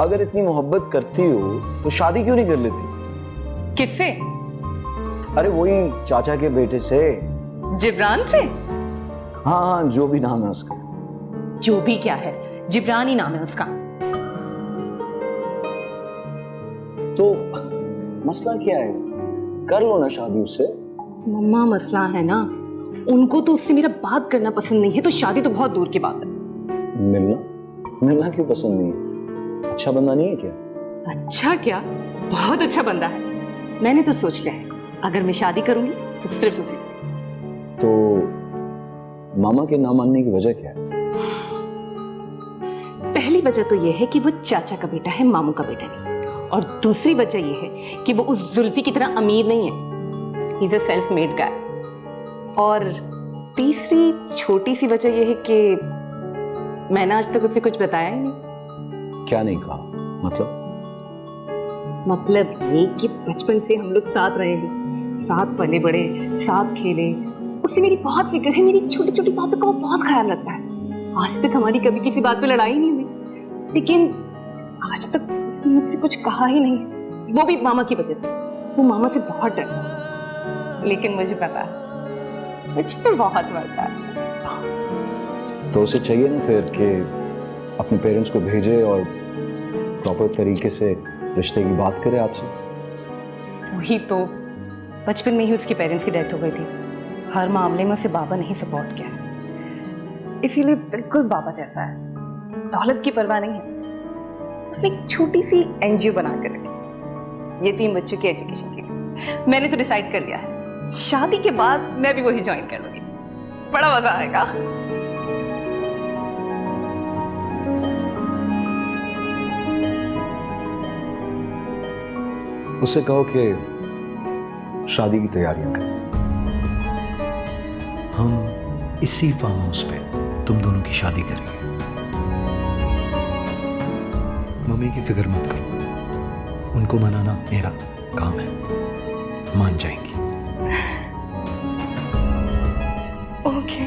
अगर इतनी मोहब्बत करती हो तो शादी क्यों नहीं कर लेती? किससे? अरे वही चाचा के बेटे से। जिब्रान से? हाँ हाँ, जो भी नाम है उसका। जो भी क्या है, जिब्रान ही नाम है उसका। तो मसला क्या है? कर लो ना शादी उससे। मम्मा मसला है ना, उनको तो उससे मेरा बात करना पसंद नहीं है, तो शादी तो बहुत दूर की बात है। मिलना मिलना क्यों पसंद नहीं है? अच्छा बंदा नहीं है क्या? अच्छा क्या, बहुत अच्छा बंदा है। मैंने तो सोच लिया है, अगर मैं शादी करूंगी तो सिर्फ उसी से। तो मामा के ना मानने की वजह क्या है? पहली वजह तो यह है कि वो चाचा का बेटा है, मामू का बेटा नहीं। और दूसरी वजह यह है कि वो उस जुल्फी की तरह अमीर नहीं है, he is a self made guy. और तीसरी छोटी सी वजह यह है कि मैंने आज तक उसे कुछ बताया ही नहीं। क्या नहीं कहा? मतलब ये कि बचपन से हम लोग साथ रहे हैं, साथ पले बड़े, साथ खेले। उसे मेरी बहुत फिक्र है, मेरी छोटी छोटी बातों का वो बहुत ख्याल रखता है। आज तक हमारी कभी किसी बात पे लड़ाई नहीं हुई, लेकिन आज तक उसने मुझसे कुछ कहा ही नहीं, वो भी मामा की वजह से। वो मामा से बहुत डरता है, लेकिन मुझे पता है मुझ पे बहुत मरता है। तो उसे चाहिए ना फिर कि अपने पेरेंट्स को भेजे और प्रॉपर तरीके से रिश्ते की बात करे आपसे। वही तो, बचपन में ही उसके पेरेंट्स की डेथ हो गई थी। हर मामले में उसे बाबा नहीं सपोर्ट किया, इसीलिए बिल्कुल बाबा जैसा है। दौलत की परवाह नहीं है उसने एक छोटी सी एनजीओ बनाकर रखी, ये 3 बच्चों की एजुकेशन के लिए। मैंने तो डिसाइड कर लिया है, शादी के बाद मैं भी वही ज्वाइन कर लूंगी, बड़ा मजा आएगा। उससे कहो कि शादी की तैयारियां करें। हम इसी फार्म हाउस पे तुम दोनों की शादी करेंगे। मम्मी की फिक्र मत करो, उनको मनाना मेरा काम है, मान जाएंगी। ओके।